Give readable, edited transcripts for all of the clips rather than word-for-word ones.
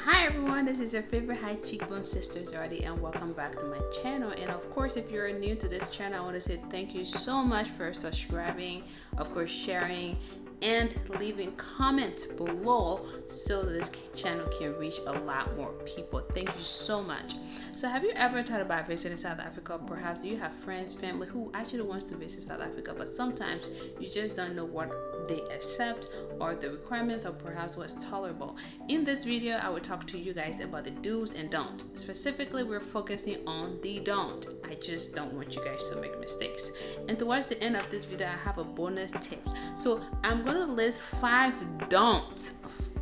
Hi everyone, this is your favorite high cheekbone sister Zawadi, and welcome back to my channel. And of course, if you're new to this channel, I want to say thank you so much for subscribing, of course sharing, and leaving comments below so this channel can reach a lot more people. Thank you so much. So have you ever thought about visiting South Africa? Perhaps you have friends, family who actually wants to visit South Africa, but sometimes you just don't know what they accept or the requirements, or perhaps what's tolerable. In this video, I will talk to you guys about the do's and don'ts. Specifically, we're focusing on the don't. I just don't want you guys to make mistakes. And towards the end of this video, I have a bonus tip. So I'm gonna list 5 don'ts.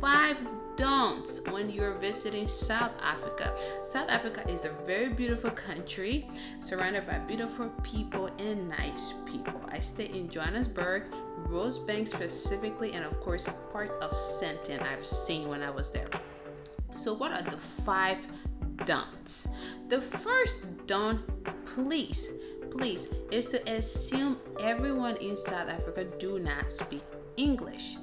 5 don'ts when you're visiting South Africa. South Africa is a very beautiful country surrounded by beautiful people and nice people. I stay in Johannesburg, Rosebank specifically, and of course part of Sandton I've seen when I was there. So what are the 5 don'ts? The first don't, please, is to assume everyone in South Africa do not speak English.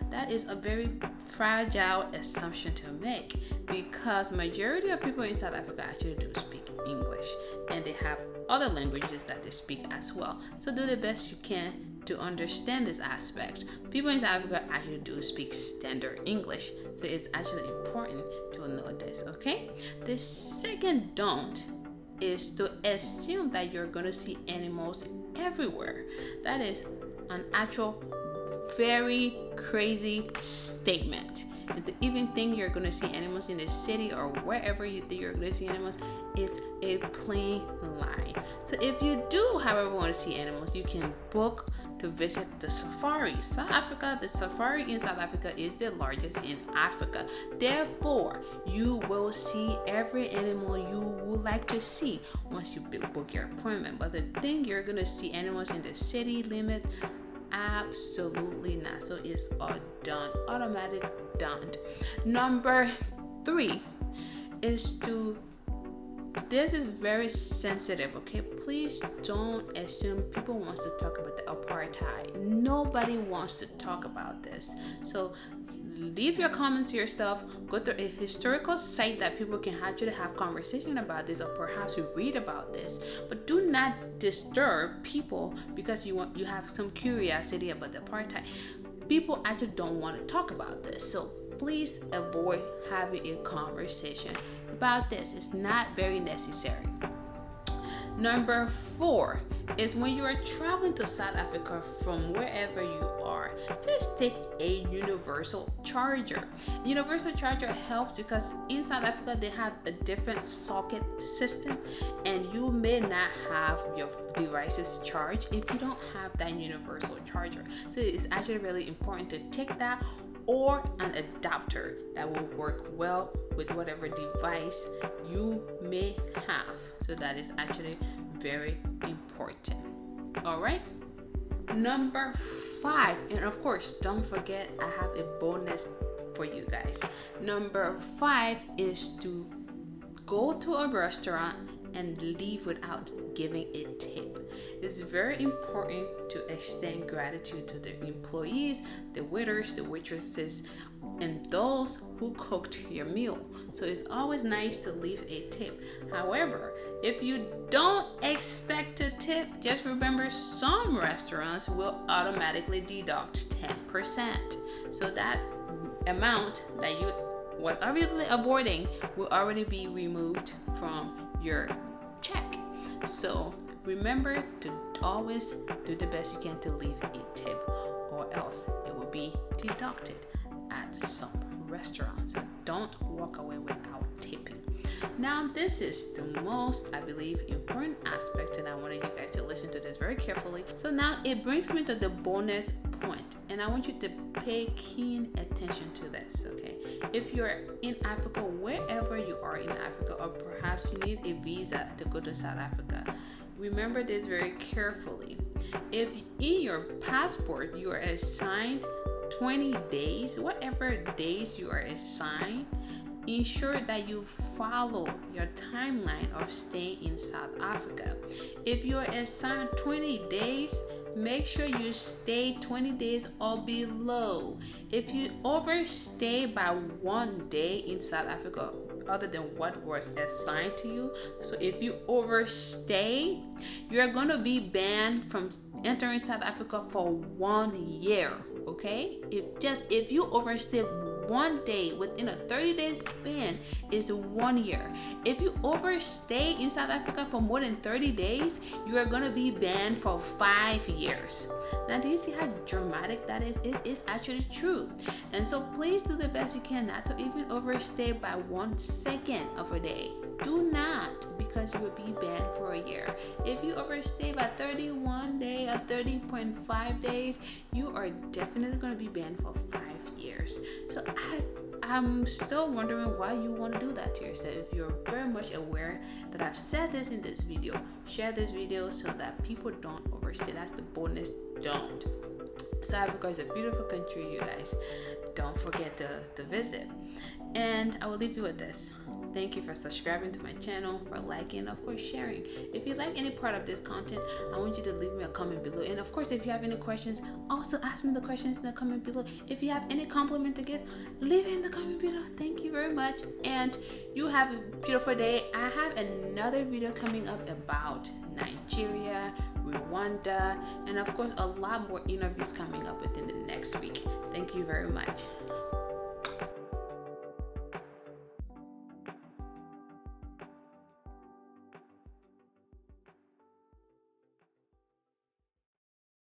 That is a very fragile assumption to make, because majority of people in South Africa actually do speak English, and they have other languages that they speak as well. So do the best you can to understand this aspect. People in South Africa actually do speak standard English, so it's actually important to know this, okay? The second don't is to assume that you're going to see animals everywhere. That is an actual very crazy statement. And to even think you're going to see animals in the city or wherever you think you're going to see animals, it's a plain lie. So if you do, however, want to see animals, you can book to visit the safari. South Africa, the safari in South Africa is the largest in Africa. Therefore, you will see every animal you would like to see once you book your appointment. But the thing you're going to see animals in the city limit, absolutely not. So it's a done, automatic done. Number 3 is this is very sensitive, okay? Please don't assume people want to talk about the apartheid. Nobody wants to talk about this. So leave your comments to yourself. Go to a historical site that people can actually have conversation about this, or perhaps read about this. But do not disturb people because you have some curiosity about the apartheid. People actually don't want to talk about this. So please avoid having a conversation about this. It's not very necessary. Number 4 is when you are traveling to South Africa from wherever you are, just take a universal charger. Universal charger helps because in South Africa they have a different socket system, and you may not have your devices charged if you don't have that universal charger. So it's actually really important to take that, or an adapter that will work well with whatever device you may have. So that is actually very important. All right. Number 5, and of course, don't forget I have a bonus for you guys. Number 5 is to go to a restaurant and leave without giving a tip. It's very important to extend gratitude to the employees, the waiters, the waitresses, and those who cooked your meal. So it's always nice to leave a tip. However, if you don't expect to tip, just remember some restaurants will automatically deduct 10%. So that amount that you were obviously avoiding will already be removed from your check. So remember to always do the best you can to leave a tip, or else it will be deducted at some restaurants. So don't walk away without tipping. Now this is the most, I believe, important aspect, and I wanted you guys to listen to this very carefully. So now it brings me to the bonus point, and I want you to pay keen attention to this, okay? If you're in Africa, wherever you are in Africa, or perhaps you need a visa to go to South Africa, remember this very carefully. If in your passport you are assigned 20 days, whatever days you are assigned, ensure that you follow your timeline of staying in South Africa. If you are assigned 20 days, make sure you stay 20 days or below. If you overstay by 1 day in South Africa other than what was assigned to you, so if you overstay, you're going to be banned from entering South Africa for 1 year. Okay, if you overstay 1 day within a 30-day span is 1 year. If you overstay in South Africa for more than 30 days, you are going to be banned for 5 years. Now, do you see how dramatic that is? It is actually true. And so please do the best you can not to even overstay by 1 second of a day. Do not, because you will be banned for a year. If you overstay by 31 days or 30.5 days, you are definitely going to be banned for 5 years. So I'm still wondering why you want to do that to yourself. If you're very much aware that I've said this in this video, share this video so that people don't overstay. That's the bonus. Don't. South Africa is a beautiful country, you guys. Don't forget to visit. And I will leave you with this. Thank you for subscribing to my channel, for liking, and of course sharing. If you like any part of this content, I want you to leave me a comment below. And of course, if you have any questions, also ask me the questions in the comment below. If you have any compliment to give, leave it in the comment below. Thank you very much. And you have a beautiful day. I have another video coming up about Nigeria, Rwanda, and of course a lot more interviews coming up within the next week. Thank you very much.